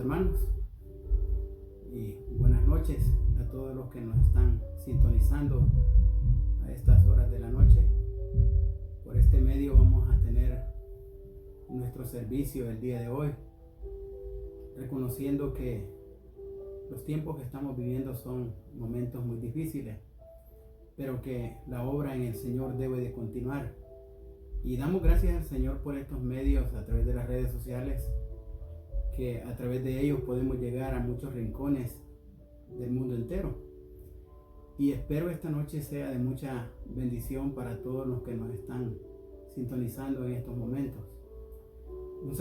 hermanos, y buenas noches a todos los que nos están sintonizando a estas horas de la noche. Por este medio vamos a tener nuestro servicio el día de hoy, reconociendo que los tiempos que estamos viviendo son momentos muy difíciles, pero que la obra en el Señor debe de continuar. Y damos gracias al Señor por estos medios a través de las redes sociales, que a través de ellos podemos llegar a muchos rincones del mundo entero. Y espero esta noche sea de mucha bendición para todos los que nos están sintonizando en estos momentos. Un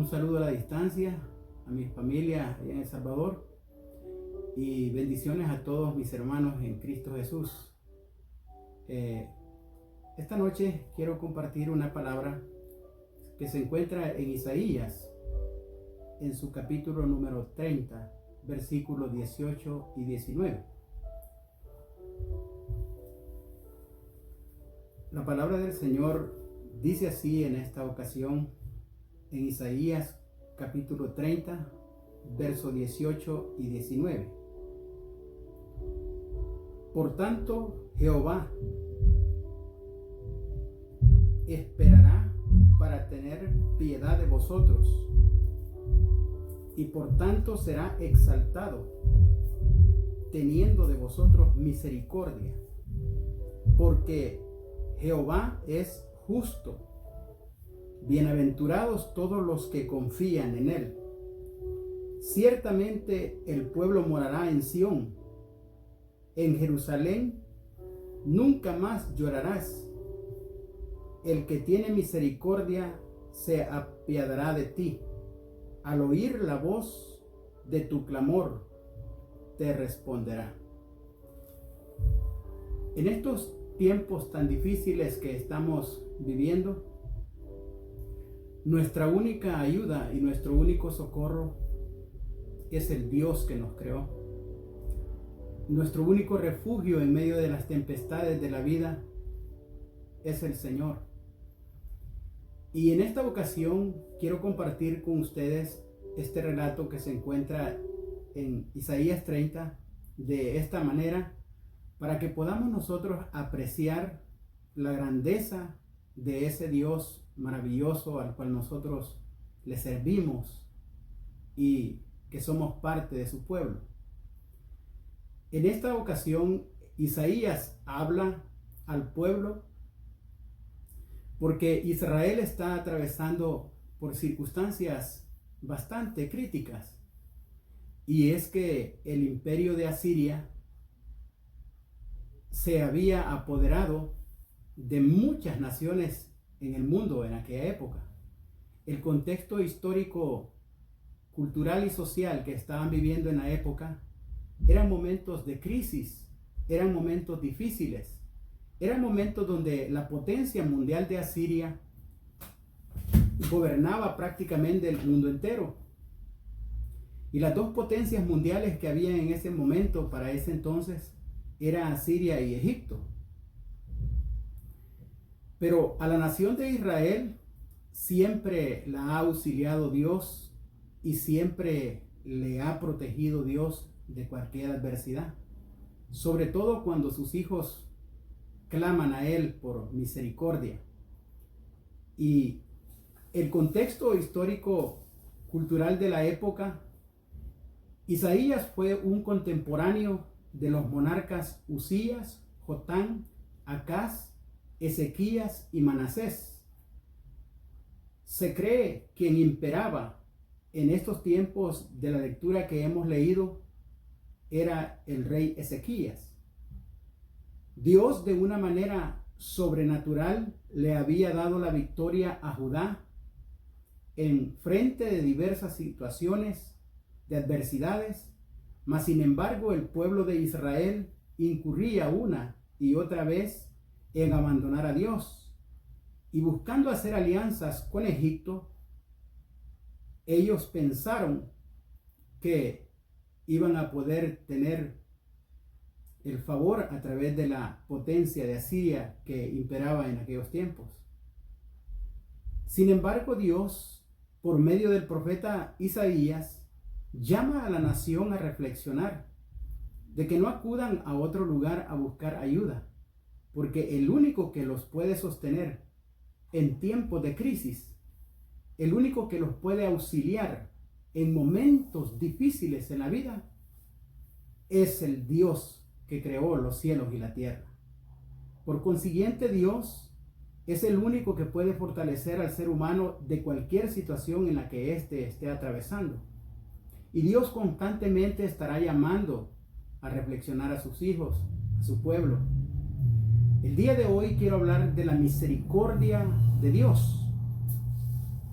saludo a la distancia, a mi familia allá en El Salvador, y bendiciones a todos mis hermanos en Cristo Jesús. Esta noche quiero compartir una palabra que se encuentra en Isaías, en su capítulo número 30, versículos 18 y 19. La palabra del Señor dice así en esta ocasión, en Isaías capítulo 30, versos 18 y 19. Por tanto, Jehová esperará para tener piedad de vosotros, y por tanto será exaltado, teniendo de vosotros misericordia, porque Jehová es justo. Bienaventurados todos los que confían en él. Ciertamente el pueblo morará en Sión. En Jerusalén nunca más llorarás. El que tiene misericordia se apiadará de ti. Al oír la voz de tu clamor, te responderá. En estos tiempos tan difíciles que estamos viviendo, nuestra única ayuda y nuestro único socorro es el Dios que nos creó. Nuestro único refugio en medio de las tempestades de la vida es el Señor. Y en esta ocasión quiero compartir con ustedes este relato que se encuentra en Isaías 30 de esta manera, para que podamos nosotros apreciar la grandeza de ese Dios maravilloso al cual nosotros le servimos y que somos parte de su pueblo. En esta ocasión, Isaías habla al pueblo porque Israel está atravesando por circunstancias bastante críticas. Y es que el imperio de Asiria se había apoderado de muchas naciones en el mundo en aquella época. El contexto histórico, cultural y social que estaban viviendo en la época eran momentos de crisis, eran momentos difíciles. Eran momentos donde la potencia mundial de Asiria gobernaba prácticamente el mundo entero. Y las dos potencias mundiales que había en ese momento, para ese entonces, eran Asiria y Egipto. Pero a la nación de Israel siempre la ha auxiliado Dios y siempre le ha protegido Dios de cualquier adversidad. Sobre todo cuando sus hijos claman a él por misericordia. Y el contexto histórico cultural de la época, Isaías fue un contemporáneo de los monarcas Usías, Jotán, Acaz, Ezequías y Manasés. Se cree que quien imperaba en estos tiempos de la lectura que hemos leído era el rey Ezequías. Dios, de una manera sobrenatural, le había dado la victoria a Judá en frente de diversas situaciones de adversidades, mas sin embargo el pueblo de Israel incurría una y otra vez en abandonar a Dios, y buscando hacer alianzas con Egipto, ellos pensaron que iban a poder tener el favor a través de la potencia de Asiria que imperaba en aquellos tiempos. Sin embargo, Dios, por medio del profeta Isaías, llama a la nación a reflexionar de que no acudan a otro lugar a buscar ayuda, porque el único que los puede sostener en tiempos de crisis, el único que los puede auxiliar en momentos difíciles en la vida, es el Dios que creó los cielos y la tierra. Por consiguiente, Dios es el único que puede fortalecer al ser humano de cualquier situación en la que éste esté atravesando. Y Dios constantemente estará llamando a reflexionar a sus hijos, a su pueblo. El día de hoy quiero hablar de la misericordia de Dios,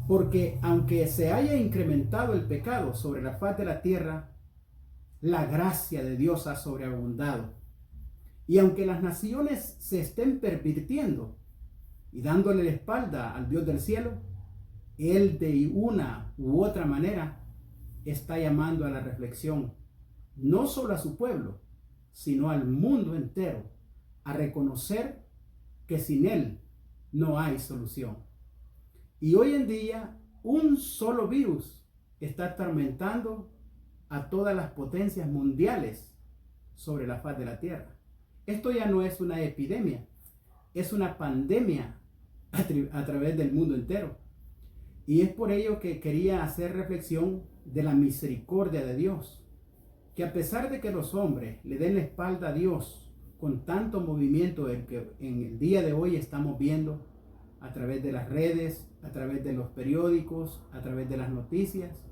porque aunque se haya incrementado el pecado sobre la faz de la tierra, la gracia de Dios ha sobreabundado. Y aunque las naciones se estén pervirtiendo y dándole la espalda al Dios del cielo, Él de una u otra manera está llamando a la reflexión, no solo a su pueblo, sino al mundo entero, a reconocer que sin Él no hay solución. Y hoy en día, un solo virus está atormentando a todas las potencias mundiales sobre la faz de la tierra. Esto ya no es una epidemia, es una pandemia a través del mundo entero. Y es por ello que quería hacer reflexión de la misericordia de Dios, que a pesar de que los hombres le den la espalda a Dios con tanto movimiento que en el día de hoy estamos viendo a través de las redes, a través de los periódicos, a través de las noticias,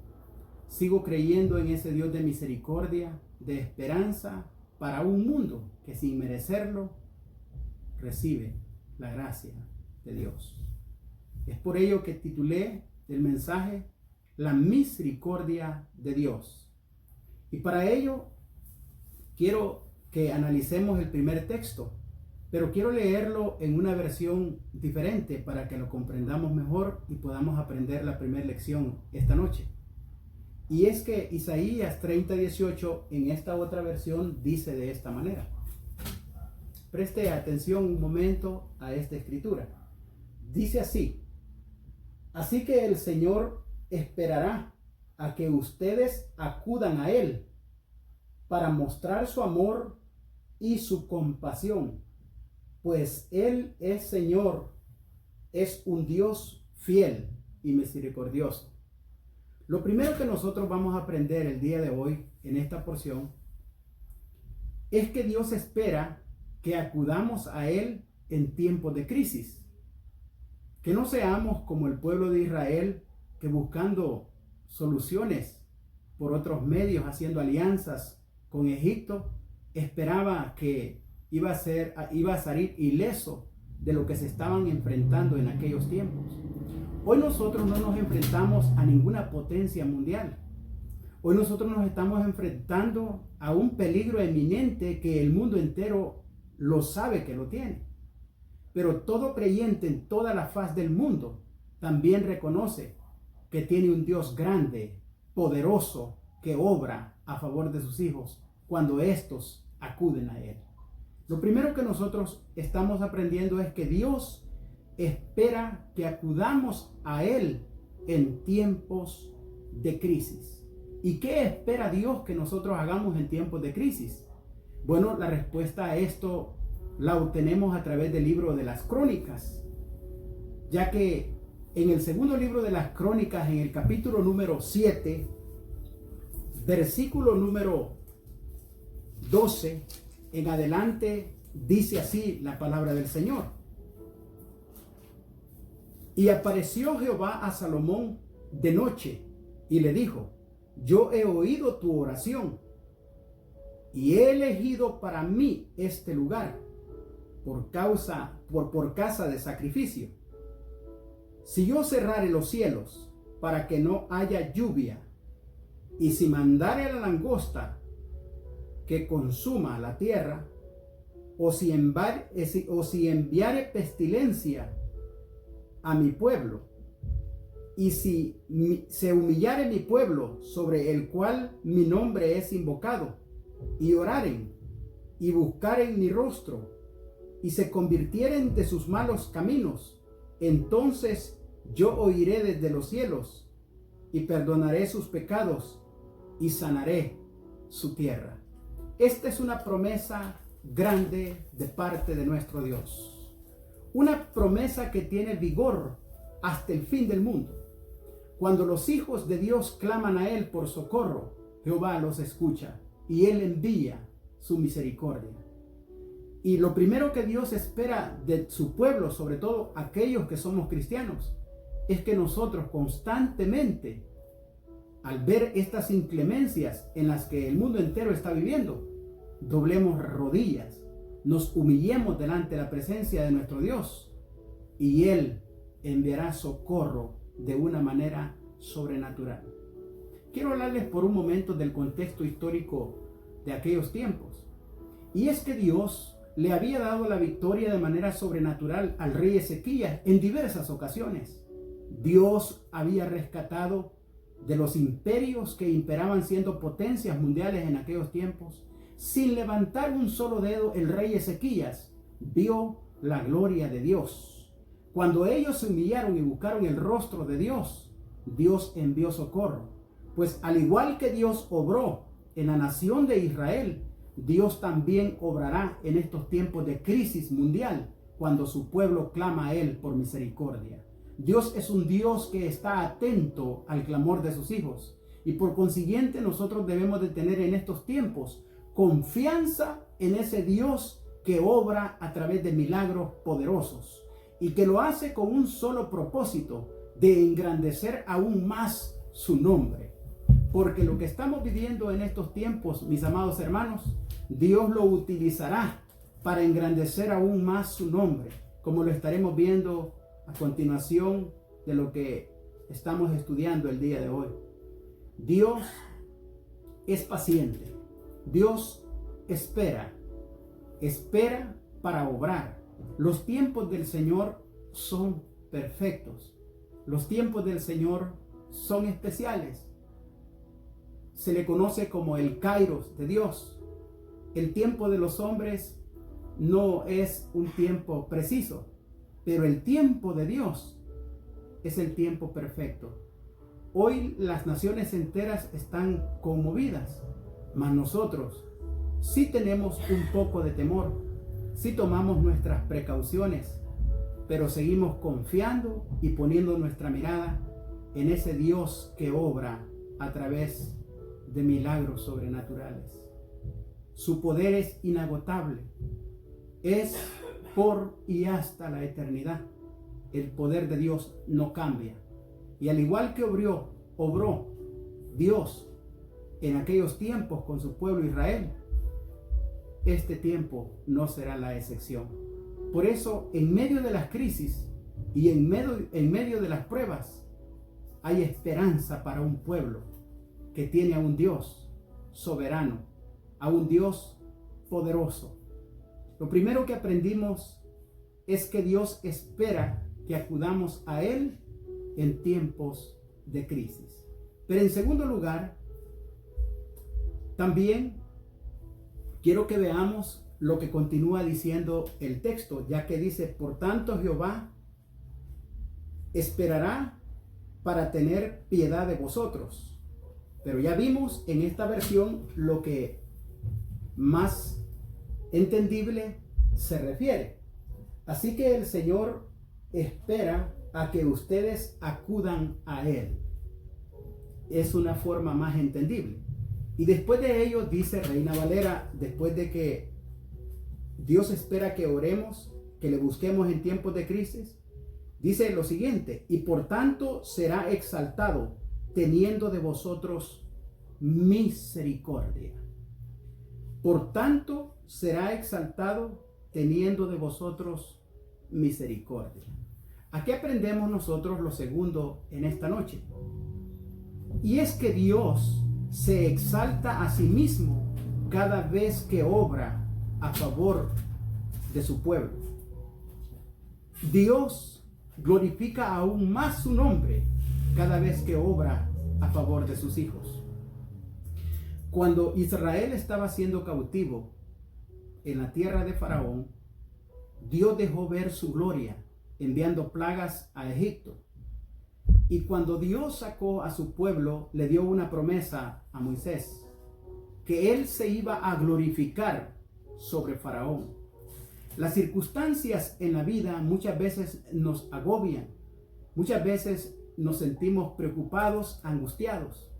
sigo creyendo en ese Dios de misericordia, de esperanza para un mundo que sin merecerlo recibe la gracia de Dios. Es por ello que titulé el mensaje La misericordia de Dios. Y para ello quiero que analicemos el primer texto, pero quiero leerlo en una versión diferente para que lo comprendamos mejor y podamos aprender la primera lección esta noche. Y es que Isaías 30:18 en esta otra versión dice de esta manera. Preste atención un momento a esta escritura. Dice así: así que el Señor esperará a que ustedes acudan a Él para mostrar su amor y su compasión, pues Él es Señor, es un Dios fiel y misericordioso. Lo primero que nosotros vamos a aprender el día de hoy en esta porción es que Dios espera que acudamos a Él en tiempos de crisis. Que no seamos como el pueblo de Israel que buscando soluciones por otros medios, haciendo alianzas con Egipto, esperaba que iba a salir ileso de lo que se estaban enfrentando en aquellos tiempos. Hoy nosotros no nos enfrentamos a ninguna potencia mundial. Hoy nosotros nos estamos enfrentando a un peligro eminente que el mundo entero lo sabe que lo tiene. Pero todo creyente en toda la faz del mundo también reconoce que tiene un Dios grande, poderoso, que obra a favor de sus hijos cuando estos acuden a Él. Lo primero que nosotros estamos aprendiendo es que Dios espera que acudamos a Él en tiempos de crisis. ¿Y qué espera Dios que nosotros hagamos en tiempos de crisis? Bueno, la respuesta a esto la obtenemos a través del libro de las Crónicas, ya que en el segundo libro de las Crónicas, en el capítulo número 7, versículo número 12 en adelante, dice así la palabra del Señor. Y apareció Jehová a Salomón de noche y le dijo: yo he oído tu oración y he elegido para mí este lugar por casa de sacrificio. Si yo cerrare los cielos para que no haya lluvia, y si mandare la langosta que consuma la tierra, o si enviare pestilencia a mi pueblo, y si se humillare mi pueblo sobre el cual mi nombre es invocado, y oraren y buscaren mi rostro, y se convirtieren de sus malos caminos, entonces yo oiré desde los cielos y perdonaré sus pecados y sanaré su tierra. Esta es una promesa grande de parte de nuestro Dios. Una promesa que tiene vigor hasta el fin del mundo. Cuando los hijos de Dios claman a Él por socorro, Jehová los escucha y Él envía su misericordia. Y lo primero que Dios espera de su pueblo, sobre todo aquellos que somos cristianos, es que nosotros constantemente, al ver estas inclemencias en las que el mundo entero está viviendo, doblemos rodillas, nos humillemos delante de la presencia de nuestro Dios y Él enviará socorro de una manera sobrenatural. Quiero hablarles por un momento del contexto histórico de aquellos tiempos. Y es que Dios le había dado la victoria de manera sobrenatural al rey Ezequías en diversas ocasiones. Dios había rescatado de los imperios que imperaban siendo potencias mundiales en aquellos tiempos. Sin levantar un solo dedo, el rey Ezequías vio la gloria de Dios. Cuando ellos se humillaron y buscaron el rostro de Dios, Dios envió socorro. Pues al igual que Dios obró en la nación de Israel, Dios también obrará en estos tiempos de crisis mundial cuando su pueblo clama a Él por misericordia. Dios es un Dios que está atento al clamor de sus hijos y por consiguiente nosotros debemos de tener en estos tiempos confianza en ese Dios que obra a través de milagros poderosos y que lo hace con un solo propósito, de engrandecer aún más su nombre. Porque lo que estamos viviendo en estos tiempos, mis amados hermanos, Dios lo utilizará para engrandecer aún más su nombre, como lo estaremos viendo a continuación de lo que estamos estudiando el día de hoy. Dios es paciente. Dios espera para obrar. Los tiempos del Señor son perfectos. Los tiempos del Señor son especiales. Se le conoce como el Kairos de Dios. El tiempo de los hombres no es un tiempo preciso, pero el tiempo de Dios es el tiempo perfecto. Hoy las naciones enteras están conmovidas, mas nosotros sí tenemos un poco de temor, sí tomamos nuestras precauciones, pero seguimos confiando y poniendo nuestra mirada en ese Dios que obra a través de milagros sobrenaturales. Su poder es inagotable, es por y hasta la eternidad. El poder de Dios no cambia. Y al igual que obró Dios en aquellos tiempos con su pueblo Israel, este tiempo no será la excepción. Por eso, en medio de las crisis y en medio de las pruebas, hay esperanza para un pueblo que tiene a un Dios soberano, a un Dios poderoso. Lo primero que aprendimos es que Dios espera que acudamos a Él en tiempos de crisis. Pero en segundo lugar, también quiero que veamos lo que continúa diciendo el texto, ya que dice: por tanto Jehová esperará para tener piedad de vosotros. Pero ya vimos en esta versión lo que más entendible se refiere. Así que el Señor espera a que ustedes acudan a Él. Es una forma más entendible. Y después de ello, dice Reina Valera, después de que Dios espera que oremos, que le busquemos en tiempos de crisis, dice lo siguiente: y por tanto será exaltado, teniendo de vosotros misericordia. Por tanto será exaltado, teniendo de vosotros misericordia. Aquí aprendemos nosotros lo segundo en esta noche. Y es que Dios se exalta a sí mismo cada vez que obra a favor de su pueblo. Dios glorifica aún más su nombre cada vez que obra a favor de sus hijos. Cuando Israel estaba siendo cautivo en la tierra de Faraón, Dios dejó ver su gloria enviando plagas a Egipto. Y cuando Dios sacó a su pueblo, le dio una promesa a Moisés, que él se iba a glorificar sobre Faraón. Las circunstancias en la vida muchas veces nos agobian, muchas veces nos sentimos preocupados, angustiados,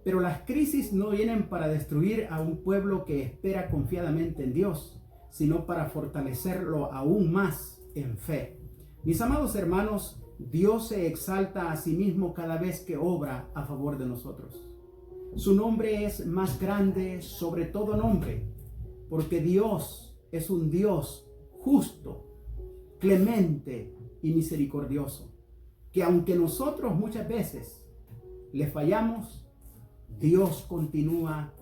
pero las crisis no vienen para destruir a un pueblo que espera confiadamente en Dios, sino para fortalecerlo aún más en fe. Mis amados hermanos, Dios se exalta a sí mismo cada vez que obra a favor de nosotros. Su nombre es más grande sobre todo nombre, porque Dios es un Dios justo, clemente y misericordioso, que aunque nosotros muchas veces le fallamos, Dios continúa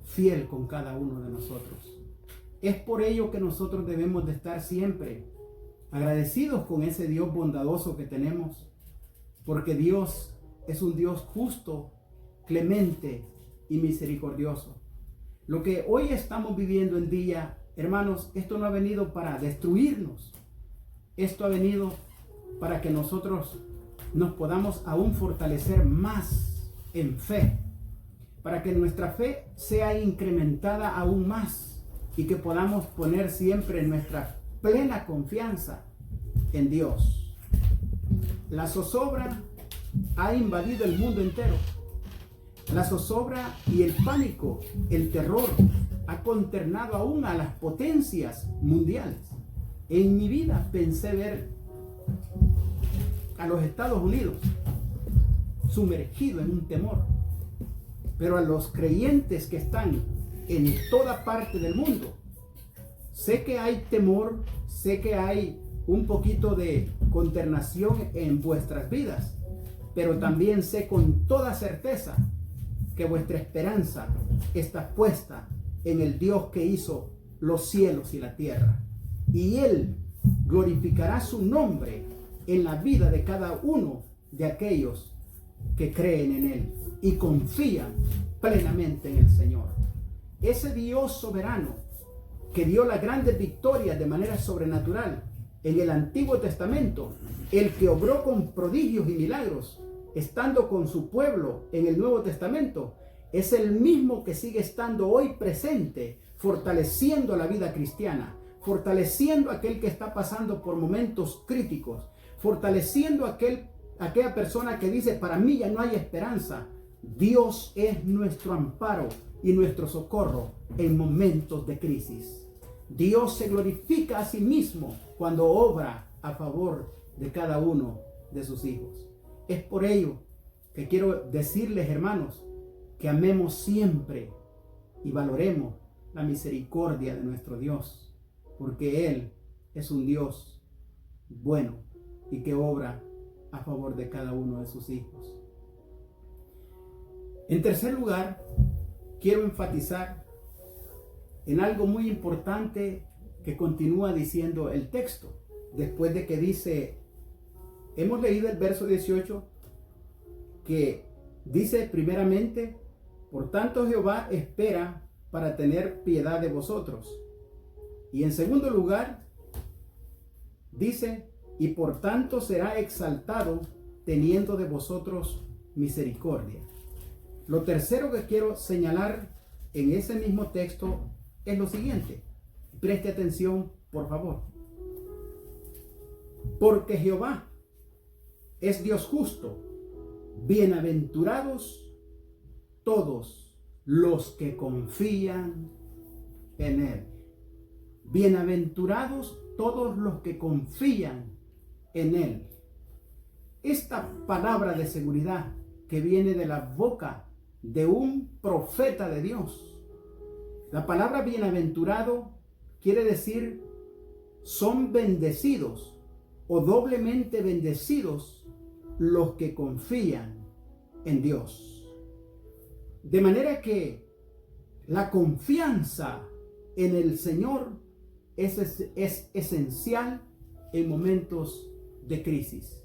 fiel con cada uno de nosotros. Es por ello que nosotros debemos de estar siempre agradecidos con ese Dios bondadoso que tenemos, porque Dios es un Dios justo, clemente y misericordioso. Lo que hoy estamos viviendo en día, hermanos, esto no ha venido para destruirnos. Esto ha venido para que nosotros nos podamos aún fortalecer más en fe, para que nuestra fe sea incrementada aún más y que podamos poner siempre nuestra plena confianza en Dios. La zozobra ha invadido el mundo entero. La zozobra y el pánico, el terror, ha consternado aún a las potencias mundiales. En mi vida pensé ver a los Estados Unidos sumergido en un temor, pero a los creyentes que están en toda parte del mundo, sé que hay temor, sé que hay un poquito de consternación en vuestras vidas, pero también sé con toda certeza que vuestra esperanza está puesta en el Dios que hizo los cielos y la tierra. Y Él glorificará su nombre en la vida de cada uno de aquellos que creen en Él y confían plenamente en el Señor. Ese Dios soberano que dio las grandes victorias de manera sobrenatural en el Antiguo Testamento, el que obró con prodigios y milagros, estando con su pueblo en el Nuevo Testamento, es el mismo que sigue estando hoy presente, fortaleciendo la vida cristiana, fortaleciendo a aquel que está pasando por momentos críticos, fortaleciendo a aquella persona que dice, para mí ya no hay esperanza. Dios es nuestro amparo y nuestro socorro en momentos de crisis. Dios se glorifica a sí mismo cuando obra a favor de cada uno de sus hijos. Es por ello que quiero decirles, hermanos, que amemos siempre y valoremos la misericordia de nuestro Dios, porque Él es un Dios bueno y que obra a favor de cada uno de sus hijos. En tercer lugar, quiero enfatizar en algo muy importante que continúa diciendo el texto, después de que dice, hemos leído el verso 18, que dice primeramente, por tanto Jehová espera para tener piedad de vosotros. Y en segundo lugar, dice, y por tanto será exaltado teniendo de vosotros misericordia. Lo tercero que quiero señalar en ese mismo texto es lo siguiente. Preste atención, por favor. Porque Jehová es Dios justo. Bienaventurados todos los que confían en Él. Bienaventurados todos los que confían en Él. Esta palabra de seguridad que viene de la boca de un profeta de Dios. La palabra bienaventurado quiere decir son bendecidos o doblemente bendecidos los que confían en Dios. De manera que la confianza en el Señor es esencial en momentos de crisis.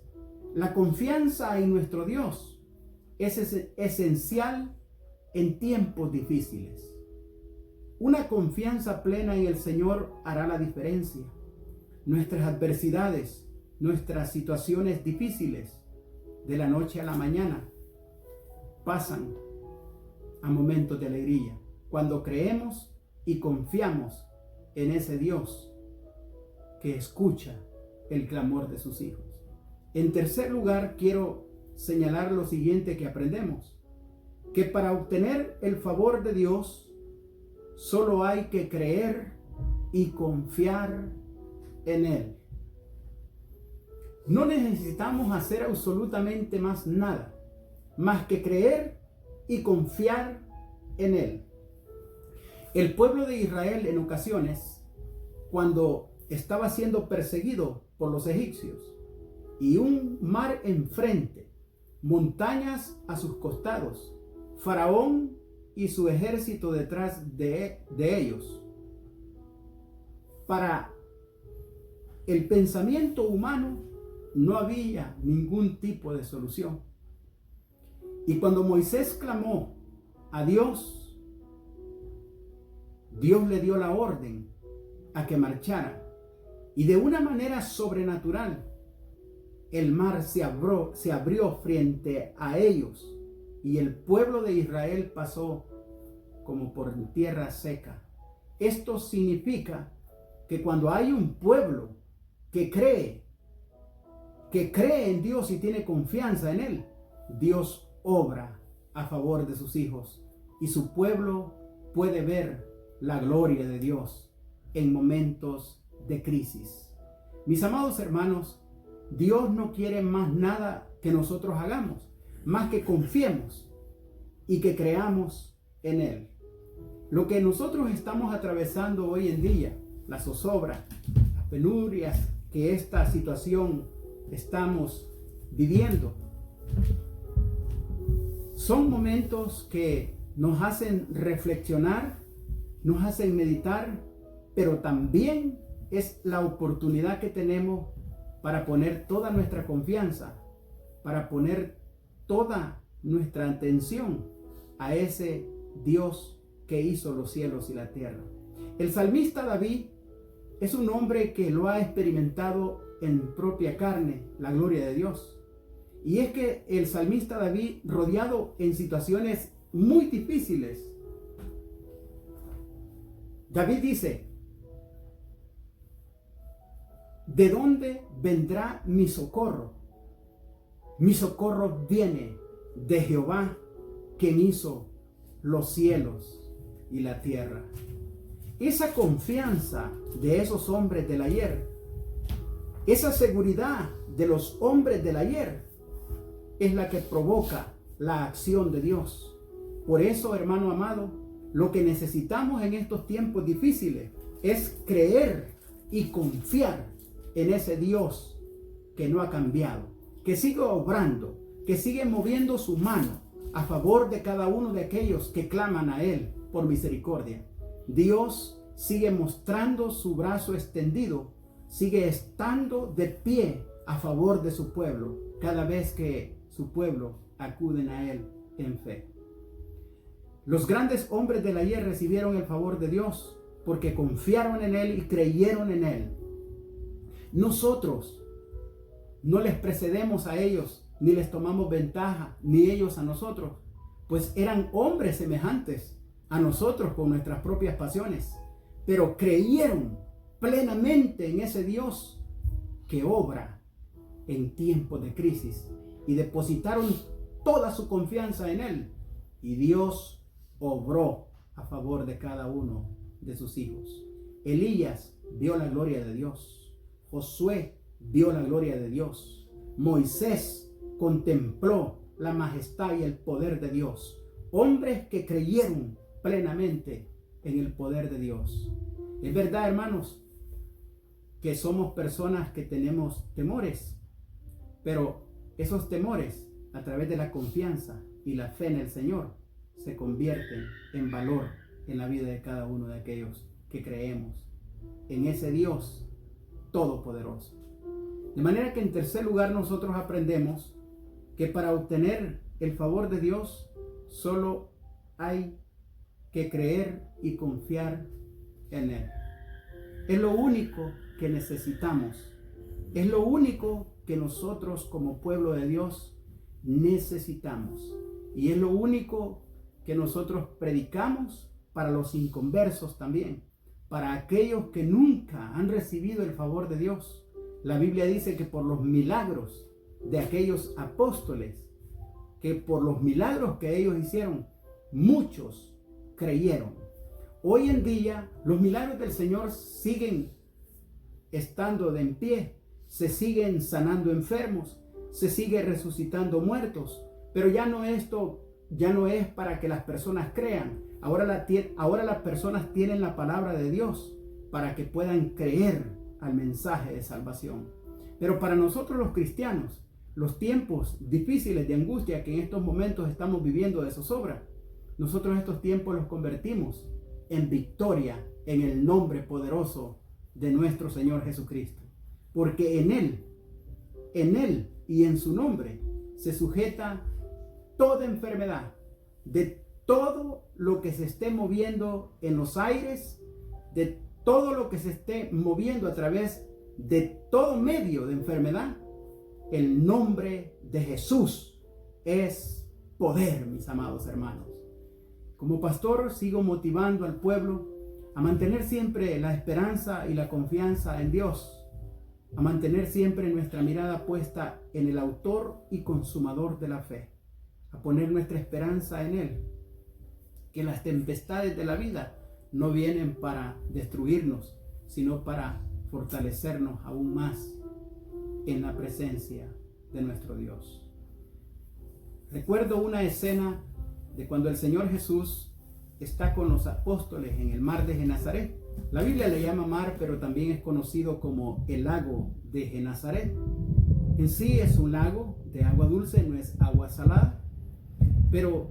La confianza en nuestro Dios es esencial en tiempos difíciles. Una confianza plena en el Señor hará la diferencia. Nuestras adversidades, nuestras situaciones difíciles, de la noche a la mañana pasan a momentos de alegría, cuando creemos y confiamos en ese Dios que escucha el clamor de sus hijos. En tercer lugar, quiero señalar lo siguiente que aprendemos: que para obtener el favor de Dios solo hay que creer y confiar en Él. No necesitamos hacer absolutamente más nada, más que creer y confiar en Él. El pueblo de Israel en ocasiones, cuando estaba siendo perseguido por los egipcios y un mar enfrente, montañas a sus costados, Faraón y su ejército detrás de ellos, para el pensamiento humano no había ningún tipo de solución. Y cuando Moisés clamó a Dios, Dios le dio la orden a que marchara. Y de una manera sobrenatural, el mar se abrió frente a ellos y el pueblo de Israel pasó como por tierra seca. Esto significa que cuando hay un pueblo que cree en Dios y tiene confianza en Él, Dios obra a favor de sus hijos y su pueblo puede ver la gloria de Dios en momentos de crisis. Mis amados hermanos, Dios no quiere más nada que nosotros hagamos, más que confiemos y que creamos en Él. Lo que nosotros estamos atravesando hoy en día, la zozobra, las penurias que esta situación estamos viviendo, son momentos que nos hacen reflexionar, nos hacen meditar, pero también es la oportunidad que tenemos para poner toda nuestra confianza, para poner toda nuestra atención a ese Dios que hizo los cielos y la tierra. El salmista David es un hombre que lo ha experimentado en propia carne, la gloria de Dios. Y es que el salmista David, rodeado en situaciones muy difíciles, David dice: ¿de dónde vendrá mi socorro? Mi socorro viene de Jehová, quien hizo los cielos y la tierra. Esa confianza de esos hombres del ayer, esa seguridad de los hombres del ayer, es la que provoca la acción de Dios. Por eso, hermano amado, lo que necesitamos en estos tiempos difíciles es creer y confiar en ese Dios que no ha cambiado, que sigue obrando, que sigue moviendo su mano a favor de cada uno de aquellos que claman a Él por misericordia. Dios sigue mostrando su brazo extendido, sigue estando de pie a favor de su pueblo cada vez que su pueblo acuden a Él en fe. Los grandes hombres del ayer recibieron el favor de Dios porque confiaron en Él y creyeron en Él. Nosotros no les precedemos a ellos, ni les tomamos ventaja, ni ellos a nosotros, pues eran hombres semejantes a nosotros con nuestras propias pasiones, pero creyeron plenamente en ese Dios que obra en tiempos de crisis y depositaron toda su confianza en Él, y Dios obró a favor de cada uno de sus hijos. Elías vio la gloria de Dios. Josué vio la gloria de Dios. Moisés contempló la majestad y el poder de Dios. Hombres que creyeron plenamente en el poder de Dios. Es verdad, hermanos, que somos personas que tenemos temores, pero esos temores, a través de la confianza y la fe en el Señor, se convierten en valor en la vida de cada uno de aquellos que creemos en ese Dios todopoderoso. De manera que en tercer lugar nosotros aprendemos que para obtener el favor de Dios solo hay que creer y confiar en Él. Es lo único que necesitamos. Es lo único que nosotros como pueblo de Dios necesitamos. Y es lo único que nosotros predicamos para los inconversos también, para aquellos que nunca han recibido el favor de Dios. La Biblia dice que por los milagros de aquellos apóstoles, que por los milagros que ellos hicieron, muchos creyeron. Hoy en día los milagros del Señor siguen estando de en pie, se siguen sanando enfermos, se sigue resucitando muertos, pero ya no es para que las personas crean. Ahora las personas tienen la palabra de Dios para que puedan creer al mensaje de salvación. Pero para nosotros los cristianos, los tiempos difíciles de angustia que en estos momentos estamos viviendo de zozobra, nosotros estos tiempos los convertimos en victoria en el nombre poderoso de nuestro Señor Jesucristo. Porque en Él y en su nombre se sujeta toda enfermedad, de todo lo que se esté moviendo en los aires, de todo lo que se esté moviendo a través de todo medio de enfermedad. El nombre de Jesús es poder, mis amados hermanos. Como pastor sigo motivando al pueblo a mantener siempre la esperanza y la confianza en Dios, a mantener siempre nuestra mirada puesta en el autor y consumador de la fe, a poner nuestra esperanza en Él, que las tempestades de la vida no vienen para destruirnos, sino para fortalecernos aún más en la presencia de nuestro Dios. Recuerdo una escena de cuando el Señor Jesús está con los apóstoles en el mar de Genesaret. La Biblia le llama mar, pero también es conocido como el lago de Genesaret. En sí es un lago de agua dulce, no es agua salada, pero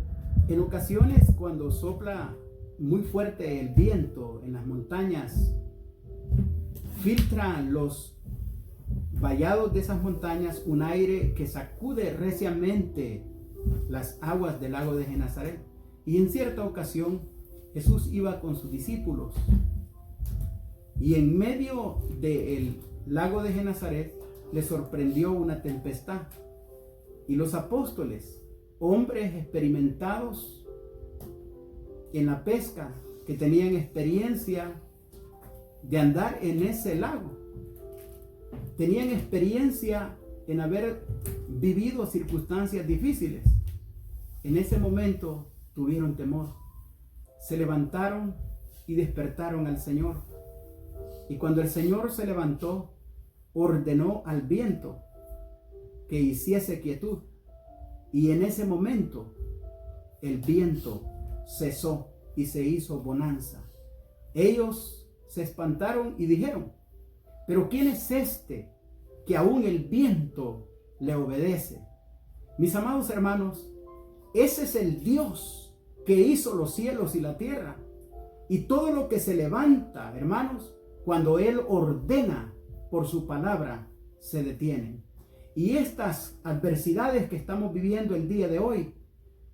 en ocasiones cuando sopla muy fuerte el viento en las montañas, filtra los vallados de esas montañas un aire que sacude reciamente las aguas del lago de Genesaret. Y en cierta ocasión Jesús iba con sus discípulos y en medio del lago de Genesaret le sorprendió una tempestad, y los apóstoles, hombres experimentados en la pesca, que tenían experiencia de andar en ese lago, tenían experiencia en haber vivido circunstancias difíciles, en ese momento tuvieron temor, se levantaron y despertaron al Señor. Y cuando el Señor se levantó, ordenó al viento que hiciese quietud. Y en ese momento el viento cesó y se hizo bonanza. Ellos se espantaron y dijeron: ¿pero quién es este que aún el viento le obedece? Mis amados hermanos, ese es el Dios que hizo los cielos y la tierra. Y todo lo que se levanta, hermanos, cuando Él ordena por su palabra, se detienen. Y estas adversidades que estamos viviendo el día de hoy,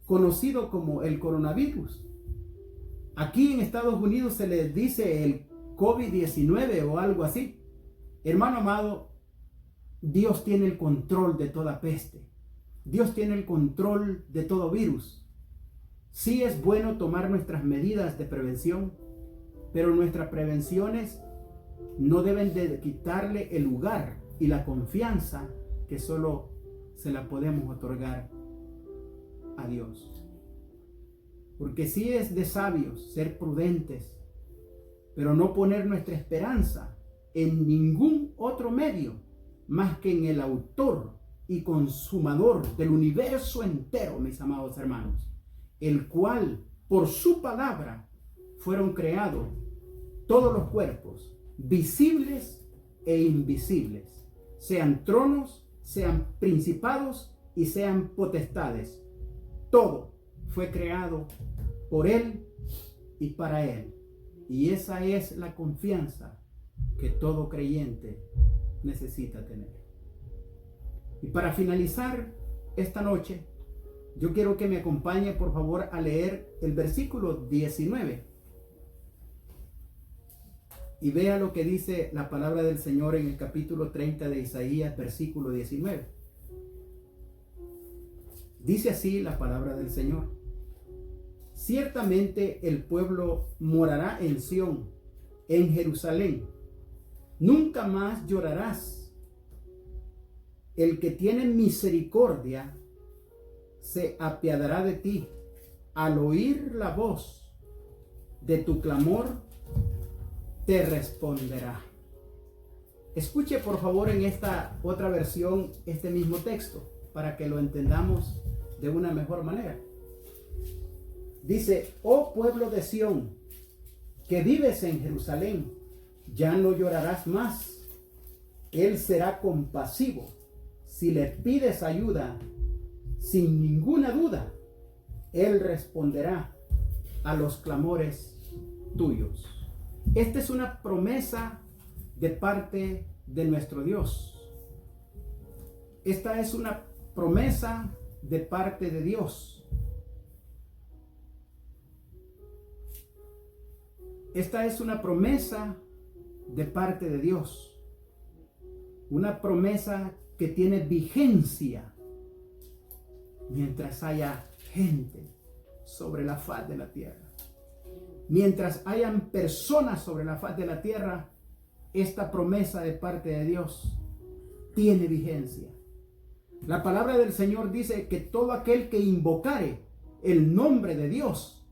conocido como el coronavirus, aquí en Estados Unidos se les dice el COVID-19 o algo así. Hermano amado, Dios tiene el control de toda peste. Dios tiene el control de todo virus. Sí es bueno tomar nuestras medidas de prevención, pero nuestras prevenciones no deben de quitarle el lugar y la confianza que solo se la podemos otorgar a Dios. Porque sí es de sabios ser prudentes, pero no poner nuestra esperanza en ningún otro medio más que en el autor y consumador del universo entero, mis amados hermanos, el cual por su palabra fueron creados todos los cuerpos, visibles e invisibles, sean tronos, sean principados y sean potestades. Todo fue creado por Él y para Él. Y esa es la confianza que todo creyente necesita tener. Y para finalizar esta noche, yo quiero que me acompañe por favor a leer el versículo 19. Y vea lo que dice la palabra del Señor en el capítulo 30 de Isaías, versículo 19. Dice así la palabra del Señor: ciertamente el pueblo morará en Sión, en Jerusalén. Nunca más llorarás. El que tiene misericordia se apiadará de ti. Al oír la voz de tu clamor, te responderá. Escuche por favor en esta otra versión este mismo texto para que lo entendamos de una mejor manera. Dice: oh pueblo de Sión, que vives en Jerusalén, ya no llorarás más. Él será compasivo. Si le pides ayuda, sin ninguna duda, Él responderá a los clamores tuyos. Esta es una promesa de parte de nuestro Dios. Esta es una promesa de parte de Dios. Esta es una promesa de parte de Dios. Una promesa que tiene vigencia mientras haya gente sobre la faz de la tierra. Mientras hayan personas sobre la faz de la tierra, esta promesa de parte de Dios tiene vigencia. La palabra del Señor dice que todo aquel que invocare el nombre de Dios,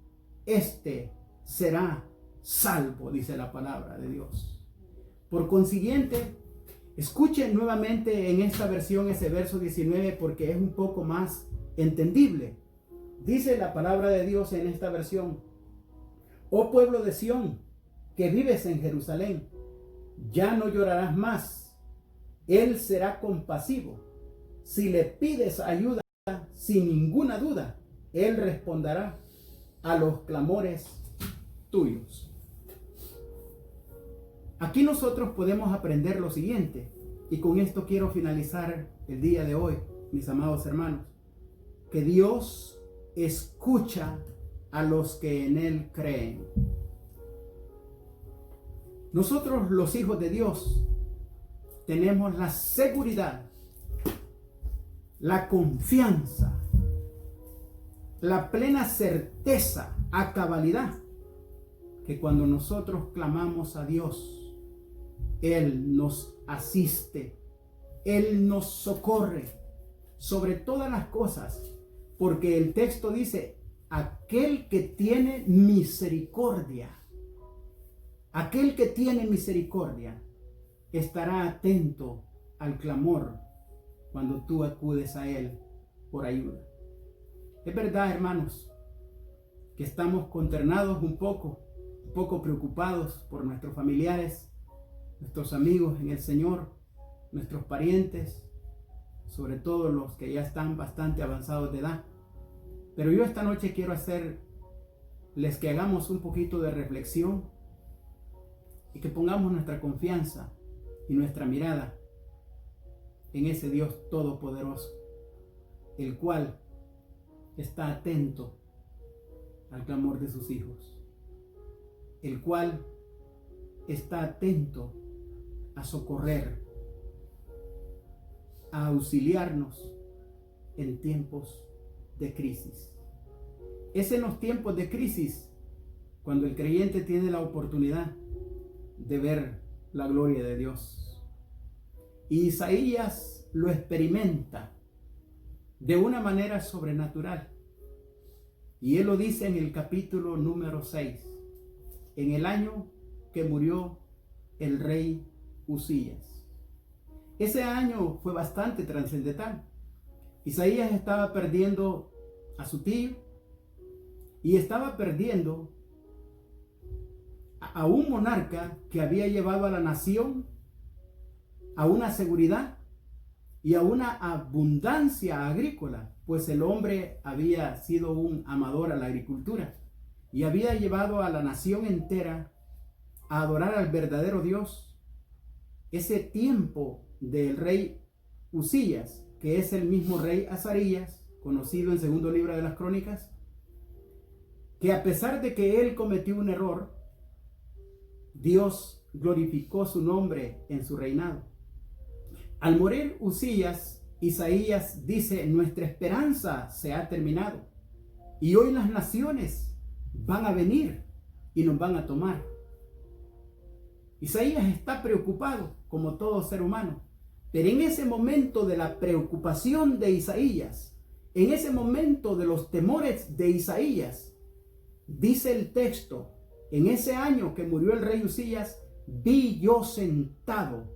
éste será salvo, dice la palabra de Dios. Por consiguiente, escuchen nuevamente en esta versión ese verso 19 porque es un poco más entendible. Dice la palabra de Dios en esta versión: oh pueblo de Sión, que vives en Jerusalén, ya no llorarás más. Él será compasivo. Si le pides ayuda, sin ninguna duda, Él responderá a los clamores tuyos. Aquí nosotros podemos aprender lo siguiente, y con esto quiero finalizar el día de hoy, mis amados hermanos: que Dios escucha a los que en Él creen. Nosotros, los hijos de Dios, tenemos la seguridad, la confianza, la plena certeza, a cabalidad, que cuando nosotros clamamos a Dios, Él nos asiste, Él nos socorre sobre todas las cosas, porque el texto dice: aquel que tiene misericordia, aquel que tiene misericordia estará atento al clamor cuando tú acudes a Él por ayuda. Es verdad, hermanos, que estamos consternados un poco preocupados por nuestros familiares, nuestros amigos en el Señor, nuestros parientes, sobre todo los que ya están bastante avanzados de edad. Pero yo esta noche quiero hacerles que hagamos un poquito de reflexión y que pongamos nuestra confianza y nuestra mirada en ese Dios todopoderoso, el cual está atento al clamor de sus hijos, el cual está atento a socorrer, a auxiliarnos en tiempos de crisis. Es en los tiempos de crisis cuando el creyente tiene la oportunidad de ver la gloria de Dios. Y Isaías lo experimenta de una manera sobrenatural. Y él lo dice en el capítulo número 6, en el año que murió el rey Usías. Ese año fue bastante trascendental. Isaías estaba perdiendo a su tío y estaba perdiendo a un monarca que había llevado a la nación a una seguridad y a una abundancia agrícola, pues el hombre había sido un amador a la agricultura y había llevado a la nación entera a adorar al verdadero Dios. Ese tiempo del rey Usías, que es el mismo rey Azarías, conocido en segundo libro de las Crónicas, que a pesar de que él cometió un error, Dios glorificó su nombre en su reinado. Al morir Usías, Isaías dice, nuestra esperanza se ha terminado y hoy las naciones van a venir y nos van a tomar. Isaías está preocupado como todo ser humano, pero en ese momento de la preocupación de Isaías, en ese momento de los temores de Isaías, dice el texto, en ese año que murió el rey Usías, vi yo sentado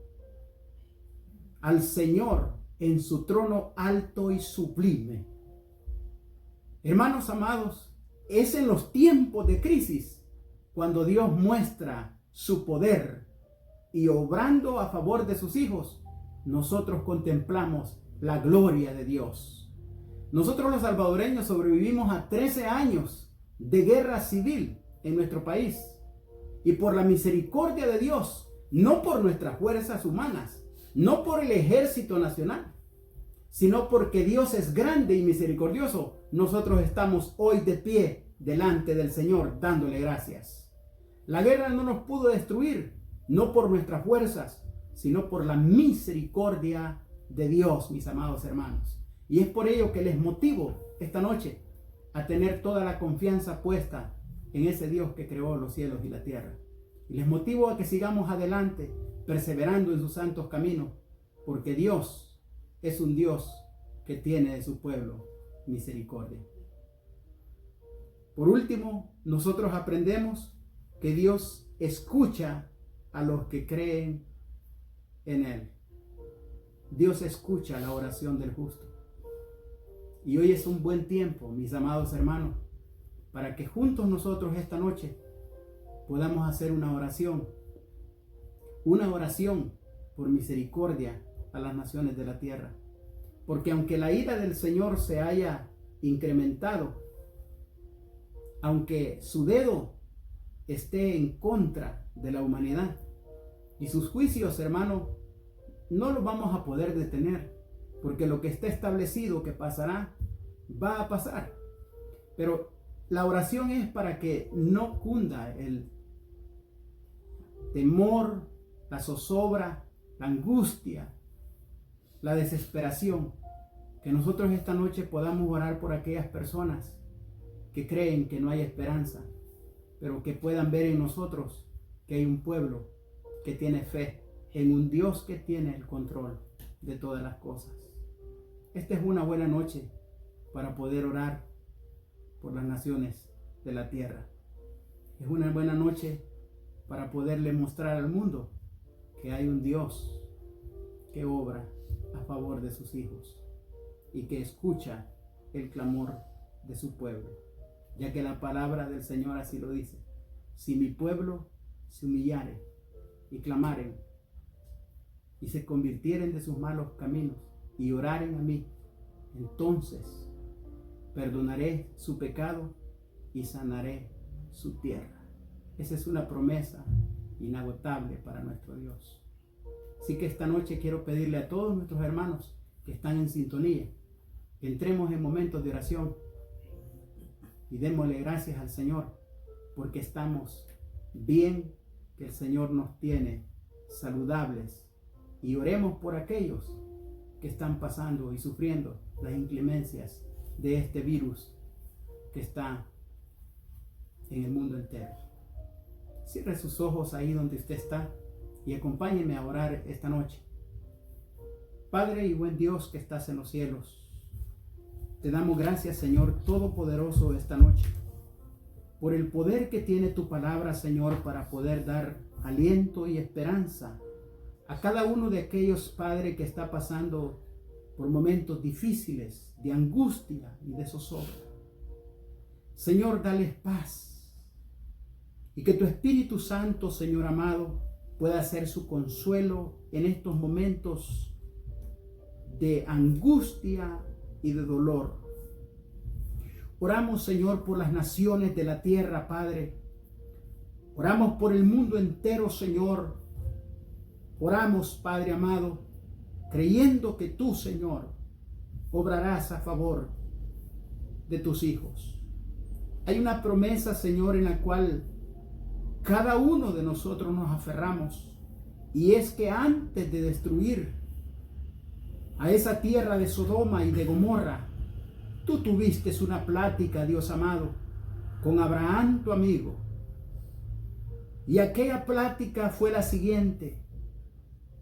al Señor en su trono alto y sublime. Hermanos amados, es en los tiempos de crisis cuando Dios muestra su poder y obrando a favor de sus hijos, nosotros contemplamos la gloria de Dios. Nosotros los salvadoreños sobrevivimos a 13 años de guerra civil en nuestro país y por la misericordia de Dios, no por nuestras fuerzas humanas, no por el ejército nacional, sino porque Dios es grande y misericordioso, nosotros estamos hoy de pie delante del Señor dándole gracias. La guerra no nos pudo destruir, no por nuestras fuerzas, sino por la misericordia de Dios, mis amados hermanos. Y es por ello que les motivo esta noche a tener toda la confianza puesta en ese Dios que creó los cielos y la tierra. Y les motivo a que sigamos adelante, perseverando en sus santos caminos, porque Dios es un Dios que tiene de su pueblo misericordia. Por último, nosotros aprendemos que Dios escucha a los que creen en Él. Dios escucha la oración del justo. Y hoy es un buen tiempo, mis amados hermanos, para que juntos nosotros esta noche podamos hacer una oración por misericordia a las naciones de la tierra. Porque aunque la ira del Señor se haya incrementado, aunque su dedo esté en contra de la humanidad y sus juicios, hermano, no los vamos a poder detener, porque lo que está establecido que pasará, va a pasar. Pero la oración es para que no cunda el temor, la zozobra, la angustia, la desesperación. Que nosotros esta noche podamos orar por aquellas personas que creen que no hay esperanza, pero que puedan ver en nosotros que hay un pueblo que tiene fe en un Dios que tiene el control de todas las cosas. Esta es una buena noche para poder orar por las naciones de la tierra. Es una buena noche para poderle mostrar al mundo que hay un Dios que obra a favor de sus hijos y que escucha el clamor de su pueblo, ya que la palabra del Señor así lo dice: si mi pueblo se humillare y clamaren y se convirtieren de sus malos caminos y oraren a mí, entonces perdonaré su pecado y sanaré su tierra. Esa es una promesa inagotable para nuestro Dios. Así que esta noche quiero pedirle a todos nuestros hermanos que están en sintonía, que entremos en momentos de oración y démosle gracias al Señor porque estamos bien, que el Señor nos tiene saludables, y oremos por aquellos que están pasando y sufriendo las inclemencias de este virus que está en el mundo entero. Cierre sus ojos ahí donde usted está y acompáñeme a orar esta noche. Padre y buen Dios que estás en los cielos, te damos gracias, Señor Todopoderoso, esta noche, por el poder que tiene tu palabra, Señor, para poder dar aliento y esperanza a cada uno de aquellos, Padre, que está pasando por momentos difíciles, de angustia y de zozobra. Señor, dales paz y que tu Espíritu Santo, Señor amado, pueda ser su consuelo en estos momentos de angustia y de dolor. Oramos, Señor, por las naciones de la tierra, Padre. Oramos por el mundo entero, Señor. Oramos, Padre amado, creyendo que tú, Señor, obrarás a favor de tus hijos. Hay una promesa, Señor, en la cual cada uno de nosotros nos aferramos, y es que antes de destruir a esa tierra de Sodoma y de Gomorra, tú tuviste una plática, Dios amado, con Abraham, tu amigo. Y aquella plática fue la siguiente: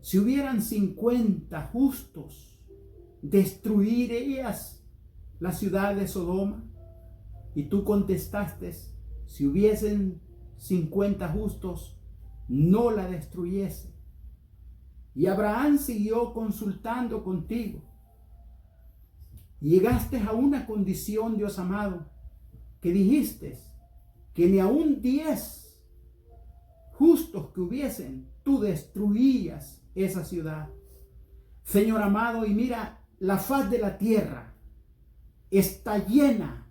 si hubieran 50 justos, ¿destruirías la ciudad de Sodoma? Y tú contestaste: si hubiesen 50 justos, no la destruyese. Y Abraham siguió consultando contigo. Llegaste a una condición, Dios amado, que dijiste que ni aun 10 justos que hubiesen, tú destruías esa ciudad. Señor amado, y mira, la faz de la tierra está llena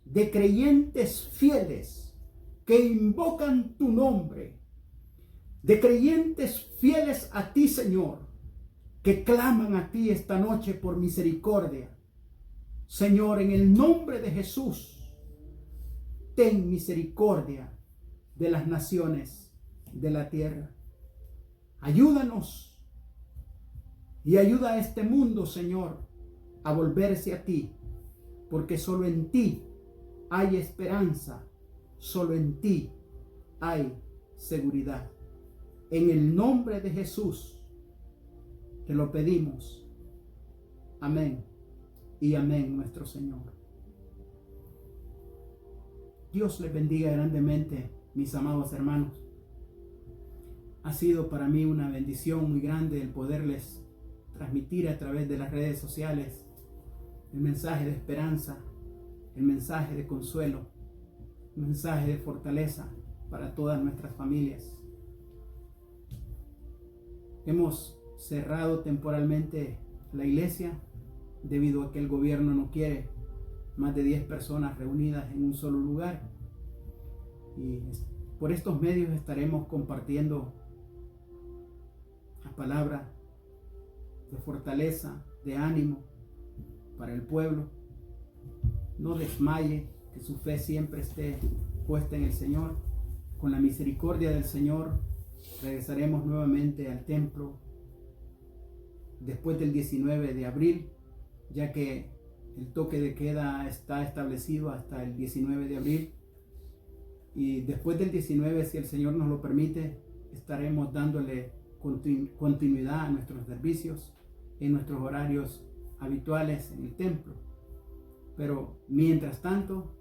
de creyentes fieles que invocan tu nombre, de creyentes fieles a ti, Señor, que claman a ti esta noche por misericordia. Señor, en el nombre de Jesús, ten misericordia de las naciones de la tierra. Ayúdanos y ayuda a este mundo, Señor, a volverse a ti, porque solo en ti hay esperanza, solo en ti hay seguridad. En el nombre de Jesús te lo pedimos. Amén y amén, nuestro Señor. Dios les bendiga grandemente, mis amados hermanos. Ha sido para mí una bendición muy grande el poderles transmitir a través de las redes sociales el mensaje de esperanza, el mensaje de consuelo, el mensaje de fortaleza para todas nuestras familias. Hemos cerrado temporalmente la iglesia debido a que el gobierno no quiere más de 10 personas reunidas en un solo lugar. Y por estos medios estaremos compartiendo la palabra de fortaleza, de ánimo para el pueblo. No desmaye, que su fe siempre esté puesta en el Señor. Con la misericordia del Señor regresaremos nuevamente al templo después del 19 de abril, ya que el toque de queda está establecido hasta el 19 de abril. Y después del 19, si el Señor nos lo permite, estaremos dándole continuidad a nuestros servicios en nuestros horarios habituales en el templo. Pero mientras tanto,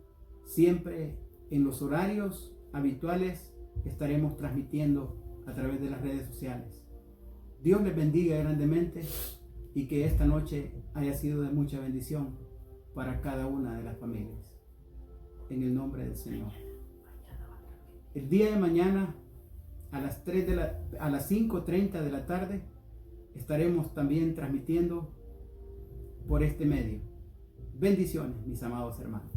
siempre en los horarios habituales estaremos transmitiendo a través de las redes sociales. Dios les bendiga grandemente y que esta noche haya sido de mucha bendición para cada una de las familias. En el nombre del Señor. El día de mañana a las 5:30 de la tarde estaremos también transmitiendo por este medio. Bendiciones, mis amados hermanos.